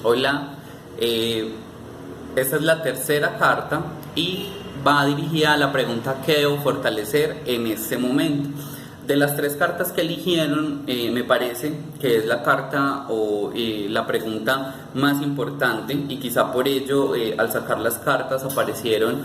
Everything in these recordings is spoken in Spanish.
Hola, eh, esta es la tercera carta y va dirigida a la pregunta ¿qué debo fortalecer en este momento? De las tres cartas que eligieron, me parece que es la carta o la pregunta más importante, y quizá por ello al sacar las cartas aparecieron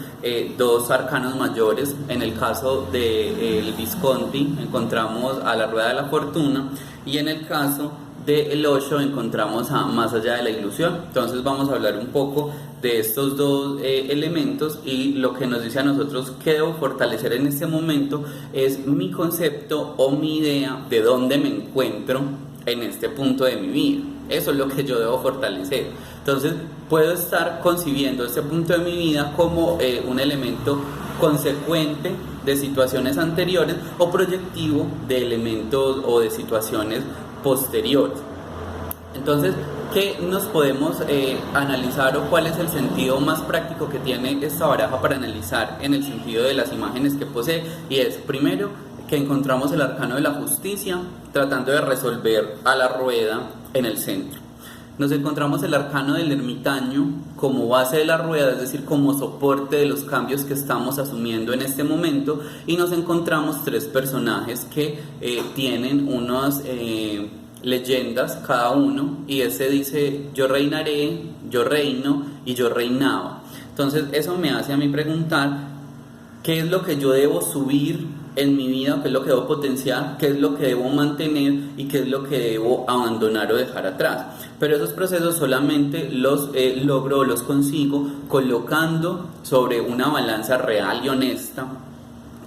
dos arcanos mayores. En el caso del Visconti encontramos a la Rueda de la Fortuna, y en el caso del 8 encontramos a Más allá de la ilusión. Entonces vamos a hablar un poco de estos dos elementos, y lo que nos dice a nosotros que debo fortalecer en este momento es mi concepto o mi idea de dónde me encuentro en este punto de mi vida. Eso es lo que yo debo fortalecer. Entonces puedo estar concibiendo este punto de mi vida como un elemento consecuente de situaciones anteriores o proyectivo de elementos o de situaciones posteriores. Entonces, ¿qué nos podemos analizar, o cuál es el sentido más práctico que tiene esta baraja para analizar en el sentido de las imágenes que posee? Y es, primero, que encontramos el arcano de la justicia tratando de resolver a la rueda en el centro. Nos encontramos el arcano del ermitaño como base de la rueda, es decir, como soporte de los cambios que estamos asumiendo en este momento, y nos encontramos tres personajes que tienen unas leyendas cada uno, y ese dice yo reinaré, yo reino y yo reinaba. Entonces eso me hace a mí preguntar qué es lo que yo debo subir en mi vida, qué es lo que debo potenciar, qué es lo que debo mantener y qué es lo que debo abandonar o dejar atrás. Pero esos procesos solamente los logro o los consigo colocando sobre una balanza real y honesta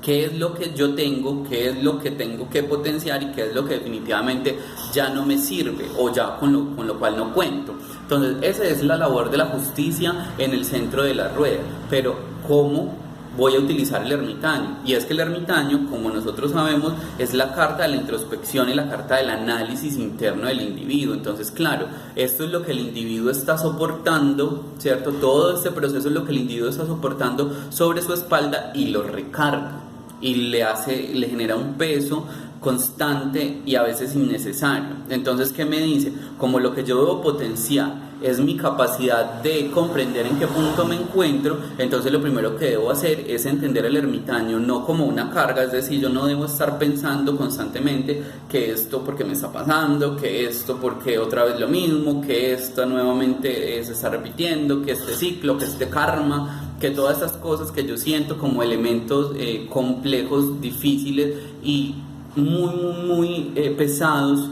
qué es lo que yo tengo, qué es lo que tengo que potenciar y qué es lo que definitivamente ya no me sirve o ya con lo cual no cuento. Entonces esa es la labor de la justicia en el centro de la rueda. Pero ¿cómo voy a utilizar el ermitaño? Y es que el ermitaño, como nosotros sabemos, es la carta de la introspección y la carta del análisis interno del individuo. Entonces, claro, esto es lo que el individuo está soportando, ¿cierto? Todo este proceso es lo que el individuo está soportando sobre su espalda y lo recarga y le genera un peso constante y a veces innecesario. Entonces, ¿qué me dice? Como lo que yo debo potenciar es mi capacidad de comprender en qué punto me encuentro, entonces lo primero que debo hacer es entender el ermitaño no como una carga, es decir, yo no debo estar pensando constantemente que esto porque me está pasando, que esto porque otra vez lo mismo, que esto nuevamente se está repitiendo, que este ciclo, que este karma, que todas estas cosas que yo siento como elementos complejos, difíciles y muy pesados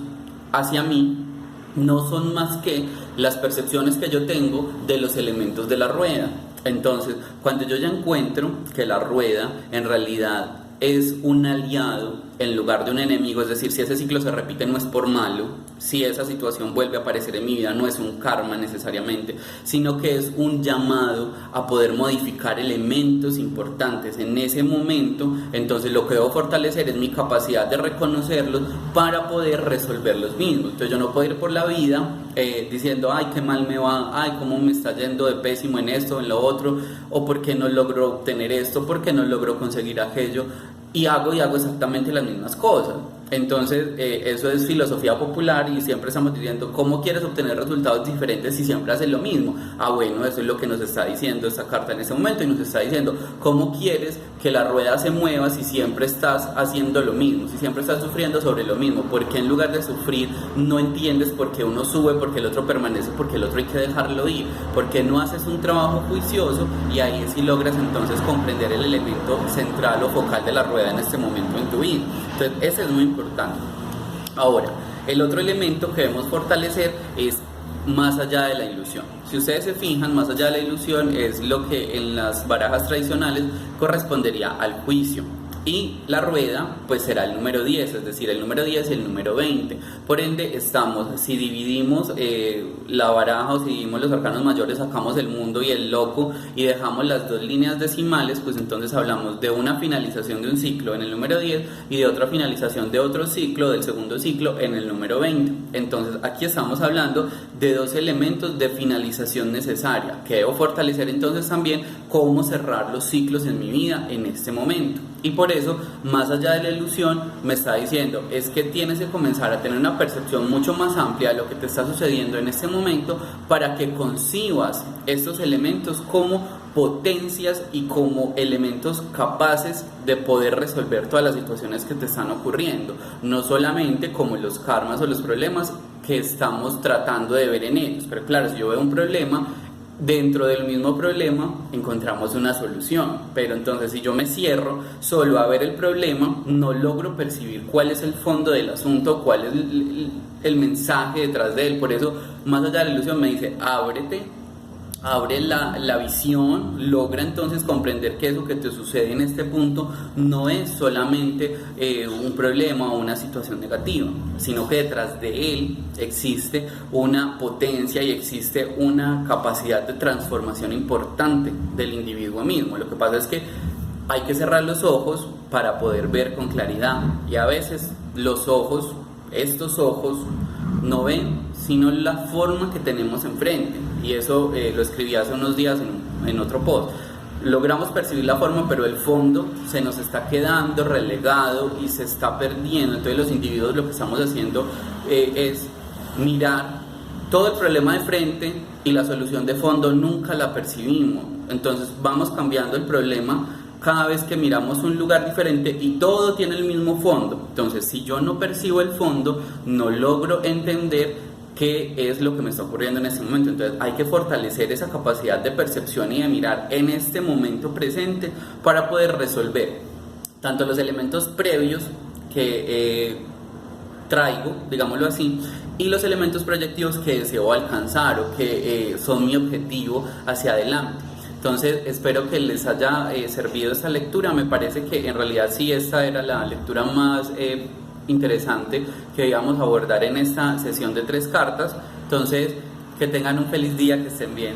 hacia mí, no son más que las percepciones que yo tengo de los elementos de la rueda. Entonces, cuando yo ya encuentro que la rueda en realidad es un aliado en lugar de un enemigo, es decir, si ese ciclo se repite no es por malo, si esa situación vuelve a aparecer en mi vida no es un karma necesariamente, sino que es un llamado a poder modificar elementos importantes en ese momento. Entonces lo que debo fortalecer es mi capacidad de reconocerlos para poder resolver los mismos. Entonces yo no puedo ir por la vida diciendo ay qué mal me va, ay cómo me está yendo de pésimo en esto, en lo otro, o por qué no logro obtener esto, por qué no logro conseguir aquello, y hago exactamente las mismas cosas. Entonces eso es filosofía popular, y siempre estamos diciendo ¿cómo quieres obtener resultados diferentes si siempre haces lo mismo? Bueno, eso es lo que nos está diciendo esta carta en ese momento, y nos está diciendo ¿cómo quieres que la rueda se mueva si siempre estás haciendo lo mismo, si siempre estás sufriendo sobre lo mismo? ¿Por qué en lugar de sufrir no entiendes por qué uno sube, por qué el otro permanece, por qué el otro hay que dejarlo ir? ¿Por qué no haces un trabajo juicioso? Y ahí sí logras entonces comprender el elemento central o focal de la rueda en este momento en tu vida. Entonces ese es muy importante. Ahora, el otro elemento que debemos fortalecer es más allá de la ilusión. Si ustedes se fijan, más allá de la ilusión es lo que en las barajas tradicionales correspondería al juicio, y la rueda pues será el número 10, es decir, el número 10 y el número 20. Por ende estamos, si dividimos la baraja o si dividimos los arcanos mayores, sacamos el mundo y el loco y dejamos las dos líneas decimales, pues entonces hablamos de una finalización de un ciclo en el número 10 y de otra finalización de otro ciclo, del segundo ciclo, en el número 20. Entonces aquí estamos hablando de dos elementos de finalización necesaria que debo fortalecer. Entonces también cómo cerrar los ciclos en mi vida en este momento. Y por eso, más allá de la ilusión, me está diciendo, es que tienes que comenzar a tener una percepción mucho más amplia de lo que te está sucediendo en este momento para que concibas estos elementos como potencias y como elementos capaces de poder resolver todas las situaciones que te están ocurriendo, no solamente como los karmas o los problemas que estamos tratando de ver en ellos. Pero claro, si yo veo un problema, dentro del mismo problema encontramos una solución, pero entonces si yo me cierro solo a ver el problema, no logro percibir cuál es el fondo del asunto, cuál es el mensaje detrás de él. Por eso, más allá de la ilusión, me dice, ábrete, abre la visión, logra entonces comprender que eso que te sucede en este punto no es solamente un problema o una situación negativa, sino que detrás de él existe una potencia y existe una capacidad de transformación importante del individuo mismo. Lo que pasa es que hay que cerrar los ojos para poder ver con claridad, y a veces los ojos, estos ojos, no ven sino la forma que tenemos enfrente, y eso lo escribí hace unos días en otro post. Logramos percibir la forma, pero el fondo se nos está quedando relegado y se está perdiendo. Entonces los individuos lo que estamos haciendo es mirar todo el problema de frente y la solución de fondo nunca la percibimos. Entonces vamos cambiando el problema cada vez que miramos un lugar diferente y todo tiene el mismo fondo. Entonces, si yo no percibo el fondo, no logro entender qué es lo que me está ocurriendo en este momento. Entonces, hay que fortalecer esa capacidad de percepción y de mirar en este momento presente para poder resolver tanto los elementos previos que traigo, digámoslo así, y los elementos proyectivos que deseo alcanzar o que son mi objetivo hacia adelante. Entonces espero que les haya servido esta lectura. Me parece que en realidad sí, esta era la lectura más interesante que íbamos a abordar en esta sesión de 3 cartas. Entonces, que tengan un feliz día, que estén bien.